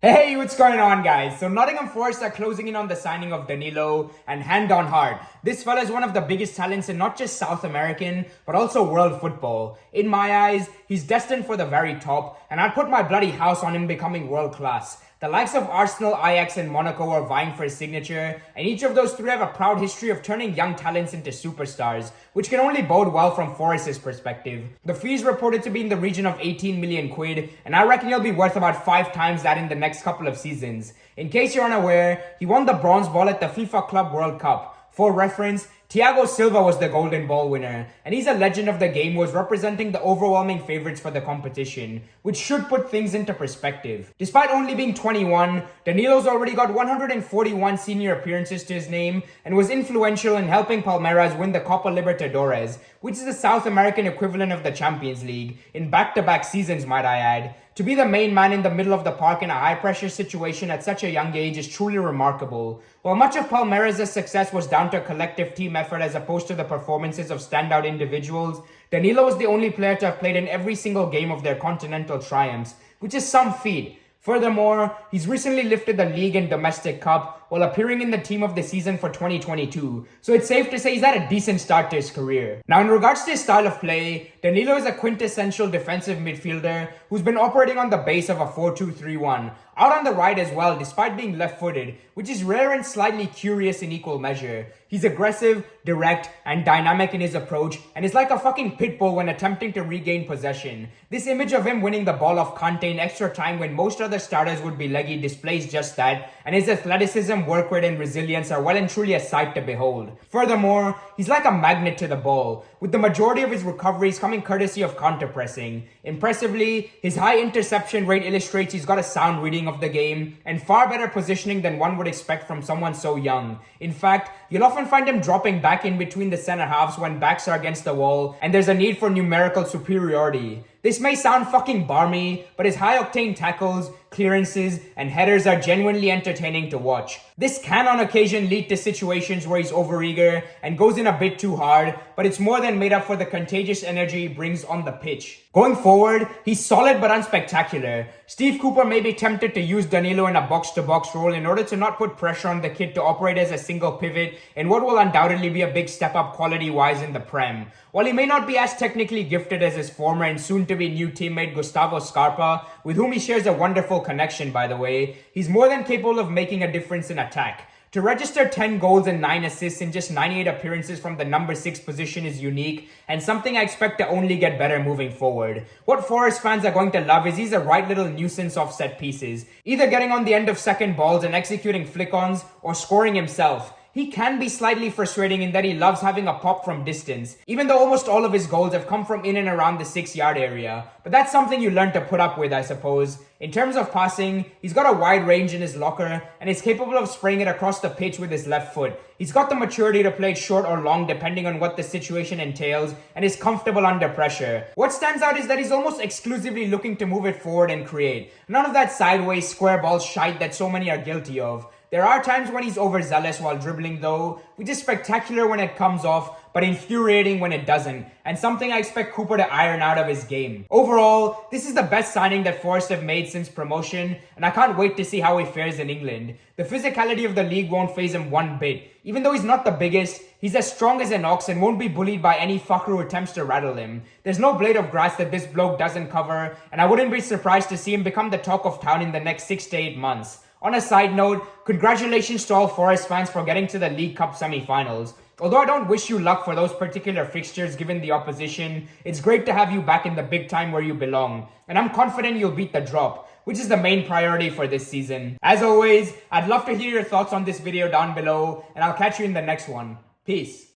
Hey, what's going on, guys? So Nottingham Forest are closing in on the signing of Danilo, and hand on heart, this fella is one of the biggest talents in not just South American, but also world football. In my eyes, he's destined for the very top, and I'd put my bloody house on him becoming world class. The likes of Arsenal, Ajax, and Monaco are vying for his signature, and each of those three have a proud history of turning young talents into superstars, which can only bode well from Forest's perspective. The fee is reported to be in the region of 18 million quid, and I reckon he'll be worth about 5 times that in the next couple of seasons. In case you're unaware, he won the bronze ball at the FIFA Club World Cup. For reference, Thiago Silva was the golden ball winner, and he's a legend of the game who was representing the overwhelming favorites for the competition, which should put things into perspective. Despite only being 21, Danilo's already got 141 senior appearances to his name and was influential in helping Palmeiras win the Copa Libertadores, which is the South American equivalent of the Champions League, in back-to-back seasons, might I add. To be the main man in the middle of the park in a high-pressure situation at such a young age is truly remarkable. While much of Palmeiras' success was down to a collective team effort as opposed to the performances of standout individuals, Danilo was the only player to have played in every single game of their continental triumphs, which is some feat. Furthermore, he's recently lifted the league and domestic cup while appearing in the team of the season for 2022, so it's safe to say he's had a decent start to his career. Now, in regards to his style of play, Danilo is a quintessential defensive midfielder who's been operating on the base of a 4-2-3-1, out on the right as well despite being left-footed, which is rare and slightly curious in equal measure. He's aggressive, direct, and dynamic in his approach, and is like a fucking pit bull when attempting to regain possession. This image of him winning the ball off Kante in extra time when most other starters would be leggy displays just that, and his athleticism, work rate, and resilience are well and truly a sight to behold. Furthermore, he's like a magnet to the ball, with the majority of his recoveries coming courtesy of counter-pressing. Impressively, his high interception rate illustrates he's got a sound reading of the game, and far better positioning than one would expect from someone so young. In fact, you'll often find him dropping back in between the center halves when backs are against the wall, and there's a need for numerical superiority. This may sound fucking barmy, but his high-octane tackles, clearances, and headers are genuinely entertaining to watch. This can on occasion lead to situations where he's overeager and goes in a bit too hard, but it's more than made up for the contagious energy he brings on the pitch. Going forward, he's solid but unspectacular. Steve Cooper may be tempted to use Danilo in a box-to-box role in order to not put pressure on the kid to operate as a single pivot in what will undoubtedly be a big step up quality-wise in the Prem. While he may not be as technically gifted as his former and soon-to-be new teammate Gustavo Scarpa, with whom he shares a wonderful connection by the way, he's more than capable of making a difference in attack. To register 10 goals and 9 assists in just 98 appearances from the number 6 position is unique and something I expect to only get better moving forward. What Forest fans are going to love is he's a right little nuisance off set pieces, either getting on the end of second balls and executing flick-ons or scoring himself. He can be slightly frustrating in that he loves having a pop from distance, even though almost all of his goals have come from in and around the 6-yard area. But that's something you learn to put up with, I suppose. In terms of passing, he's got a wide range in his locker and is capable of spraying it across the pitch with his left foot. He's got the maturity to play it short or long depending on what the situation entails and is comfortable under pressure. What stands out is that he's almost exclusively looking to move it forward and create. None of that sideways square ball shite that so many are guilty of. There are times when he's overzealous while dribbling though, which is spectacular when it comes off, but infuriating when it doesn't, and something I expect Cooper to iron out of his game. Overall, this is the best signing that Forest have made since promotion, and I can't wait to see how he fares in England. The physicality of the league won't faze him one bit. Even though he's not the biggest, he's as strong as an ox and won't be bullied by any fucker who attempts to rattle him. There's no blade of grass that this bloke doesn't cover, and I wouldn't be surprised to see him become the talk of town in the next 6 to 8 months. On a side note, congratulations to all Forest fans for getting to the League Cup semi-finals. Although I don't wish you luck for those particular fixtures given the opposition, it's great to have you back in the big time where you belong. And I'm confident you'll beat the drop, which is the main priority for this season. As always, I'd love to hear your thoughts on this video down below, and I'll catch you in the next one. Peace.